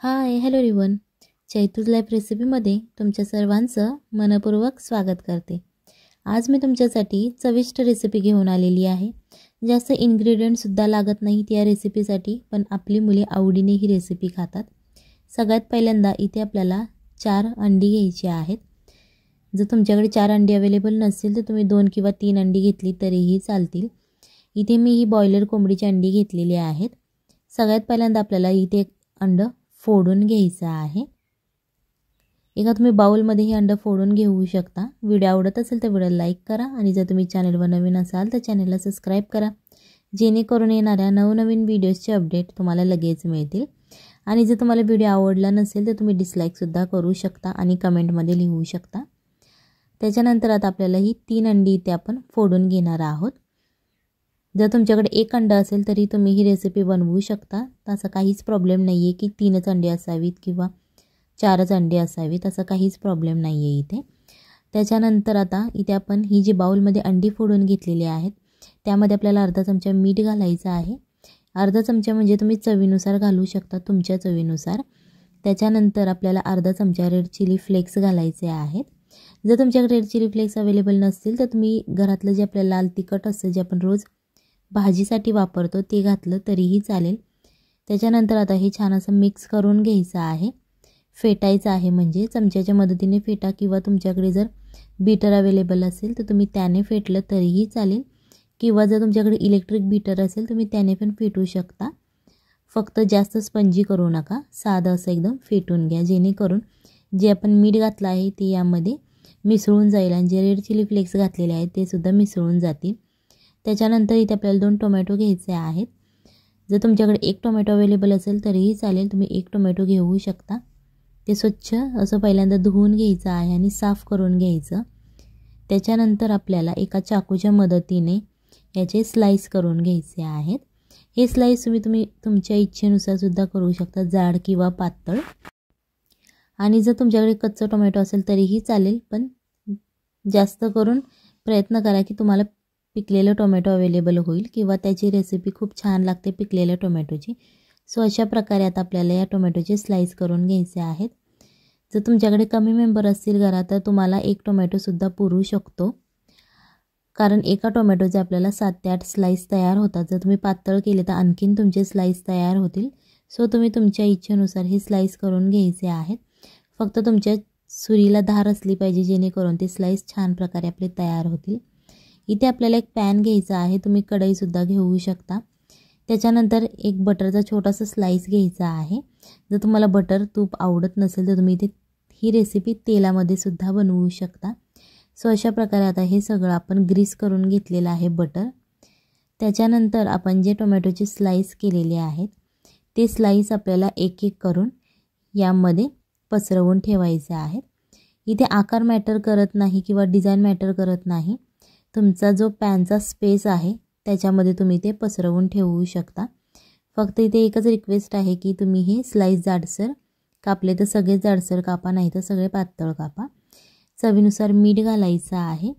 हाय hello everyone, Chaitu's life रेसिपीमध्ये तुमच्या सर्वांचं मनपूर्वक स्वागत करते। आज मी तुमच्यासाठी चविष्ट रेसिपी घेऊन आलेली आहे। जास्त इन्ग्रेडियंटसुद्धा लागत नाहीत या रेसिपीसाठी, पण आपली मुले आवडीने ही रेसिपी खातात। सगळ्यात पहिल्यांदा इथे आपल्याला 4 अंडी घ्यायची आहेत। जर तुमच्याकडे 4 अंडी अवेलेबल नसतील तर तुम्ही 2 किंवा 3 अंडी घेतली तरीही चालतील। इथे मी ही बॉयलर कोंबडीची अंडी घेतलेली आहेत। सगळ्यात पहिल्यांदा आपल्याला इथे एक अंड फोडून घ्यायचं आहे। एका तुम्ही बाउलमध्ये हे अंड फोडून घेऊ शकता। व्हिडिओ आवडत असेल तर व्हिडिओला लाईक करा आणि जर तुम्ही चॅनलवर नवीन असाल तर चॅनलला सबस्क्राइब करा, जेणेकरून येणाऱ्या नवनवीन व्हिडिओजचे अपडेट तुम्हाला लगेच मिळतील। आणि जर तुम्हाला व्हिडिओ आवडला नसेल तर तुम्ही डिसलाईक सुद्धा करू शकता आणि कमेंटमध्ये लिहू शकता। त्याच्यानंतर आता आपल्याला ही 3 अंडी इथे आपण फोडून घेणार आहोत। जर तुमच्याकडे 1 अंडा असेल तरी तुम्ही ही रेसिपी बनवू शकता। तसा काहीच प्रॉब्लेम नाही आहे की 3च अंडे असावीत किंवा 4च अंडे असावीत, असा काहीच प्रॉब्लेम नाही आहे इथे। त्याच्यानंतर आता इथे आपण ही जी बाउलमध्ये अंडी फोडून घेतलेली आहेत त्यामध्ये आपल्याला अर्धा चमचा मीठ घालायचं आहे। अर्धा चमचा म्हणजे तुम्ही चवीनुसार घालू शकता, तुमच्या चवीनुसार। त्याच्यानंतर आपल्याला अर्धा चमचा रेड चिली फ्लेक्स घालायचे आहेत। जर तुमच्याकडे रेड चिली फ्लेक्स अवेलेबल नसतील तर तुम्ही घरातलं जे आपलं लाल तिखट असतं जे आपण रोज भाजीसाठी वापरतो ते घातलं तरीही चालेल। त्याच्यानंतर आता हे छान असं मिक्स करून घ्यायचं आहे, फेटायचं आहे। म्हणजे चमच्याच्या मदतीने फेटा किंवा तुमच्याकडे जर बीटर अवेलेबल असेल तर तुम्ही त्याने फेटलं तरीही चालेल, किंवा जर तुमच्याकडे इलेक्ट्रिक बीटर असेल तुम्ही त्याने पण फेटू शकता। फक्त जास्त स्पंजी करू नका, साधं असं एकदम फेटून घ्या, जेणेकरून जे आपण मीठ घातलं आहे ते यामध्ये मिसळून जाईल आणि जे रेड चिली फ्लेक्स घातलेले आहेत ते सुद्धा मिसळून जातील। त्याच्यानंतर इथे आपल्याला 2 टोमॅटो घ्यायचे आहेत। जर तुमच्याकडे 1 टोमॅटो अवेलेबल असेल तरीही चालेल, तुम्ही 1 टोमॅटो घेऊ शकता। ते स्वच्छ असं पहिल्यांदा धुवून घ्यायचं आहे आणि साफ करून घ्यायचं। त्याच्यानंतर आपल्याला एका चाकूच्या मदतीने याचे स्लाइस करून घ्यायचे आहेत। हे स्लाइस तुम्ही तुमच्या इच्छेनुसार सुद्धा करू शकता, जाड किंवा पातळ। आणि जर तुमच्याकडे कच्चा टोमॅटो असेल तरीही चालेल, पण जास्त करून प्रयत्न करा की तुम्हाला पिकलेलं टोमॅटो अवेलेबल होईल, किंवा त्याची रेसिपी खूप छान लागते पिकलेल्या टोमॅटोची। सो अशा प्रकारे आता आपल्याला या टोमॅटोचे स्लाइस करून घ्यायचे आहेत। जर तुमच्याकडे कमी मेंबर असतील घरात तर तुम्हाला 1 टोमॅटोसुद्धा पुरू शकतो, कारण एका टोमॅटोचे आपल्याला 7 ते 8 स्लाइस तयार होतात। जर तुम्ही पातळ केले तर आणखीन तुमचे स्लाइस तयार होतील। सो तुम्ही तुमच्या इच्छेनुसार हे स्लाइस करून घ्यायचे आहेत। फक्त तुमच्या सुरीला धार असली पाहिजे, जेणेकरून ते स्लाइस छान प्रकारे आपले तयार होतील। इथे आपल्याला एक पॅन घ्यायचा आहे, तुम्ही कढईसुद्धा घेऊ शकता। त्याच्यानंतर एक बटरचा छोटासा स्लाइस घ्यायचा आहे। जर तुम्हाला बटर तूप आवडत नसेल तर तुम्ही इथे ही रेसिपी तेलामध्ये सुद्धा बनवू शकता। सो अशा प्रकारे आता हे सगळं आपण ग्रीस करून घेतलेलं आहे बटर। त्याच्यानंतर आपण जे टोमॅटोचे स्लाइस केलेले आहेत ते स्लाइस आपल्याला एक एक करून यामध्ये पसरवून ठेवायचे आहेत। इथे आकार मॅटर करत नाही किंवा डिझाइन मॅटर करत नाही, तुमचा जो पॅनचा स्पेस आहे त्याच्यामध्ये तुम्ही ते पसरवून ठेवू शकता। फक्त इथे एकच रिक्वेस्ट आहे की तुम्ही हे स्लाइस जाडसर कापले तर सगळे जाडसर कापा, नाही तर सगळे पातळ कापा। चवीनुसार मीठ घालायचं आहे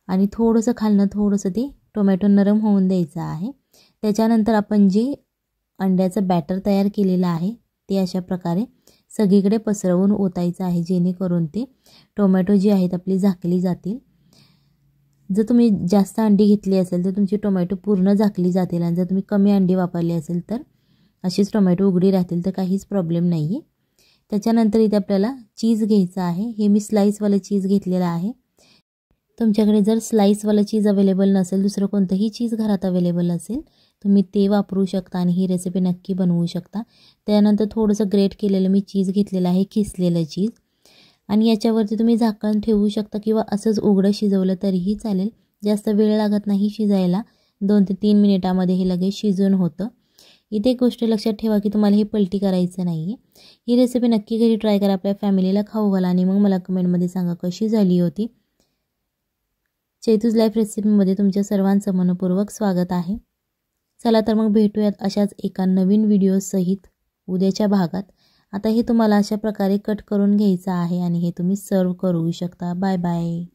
आणि थोडंसं खालनं थोडंसं ते टोमॅटो नरम होऊन द्यायचं आहे। त्याच्यानंतर आपण जे अंड्याचं बॅटर तयार केलेलं आहे ते अशा प्रकारे सगळीकडे पसरवून ओतायचं आहे, जेणेकरून ते टोमॅटो जी आहेत आपली झाकली जातील। जर तुम्ही जास्त अंडी घेतली असेल तर तुमची टोमॅटो पूर्ण झाकली जातील, आणि जर तुम्ही कमी अंडी वापरली असेल तर अशीच टोमॅटो उघडी राहतील, तर काहीच प्रॉब्लेम नाही आहे। त्याच्यानंतर इथे आपल्याला चीज घ्यायचं आहे। हे मी स्लाइसवालं चीज घेतलेलं आहे। तुमच्याकडे जर स्लाइसवालं चीज अवेलेबल नसेल, दुसरं कोणतंही चीज घरात अवेलेबल असेल तुम्ही ते वापरू शकता आणि ही रेसिपी नक्की बनवू शकता। त्यानंतर थोडंसं ग्रेट केलेलं मी चीज घेतलेलं आहे, किसलेलं चीज, आणि याच्यावरती तुम्ही झाकण ठेवू शकता किंवा असंच उघडं शिजवलं तरीही चालेल। जास्त वेळ लागत नाही शिजायला, 2 ते 3 मिनिटामध्ये हे लगेच शिजून होतं। इथे एक गोष्ट लक्षात ठेवा की तुम्हाला हे पलटी करायचं नाही आहे। ही रेसिपी नक्की घरी ट्राय करा, आपल्या फॅमिलीला खाऊ घाला आणि मग मला कमेंटमध्ये सांगा कशी झाली होती। चैतूज लाईफ रेसिपीमध्ये तुमच्या सर्वांचं मनपूर्वक स्वागत आहे। चला तर मग भेटूयात अशाच एका नवीन व्हिडिओसहित उद्याच्या भागात। आता हे तुम्हाला अशा प्रकारे कट करून घ्यायचं आहे आणि हे तुम्ही सर्व करू शकता। Bye bye.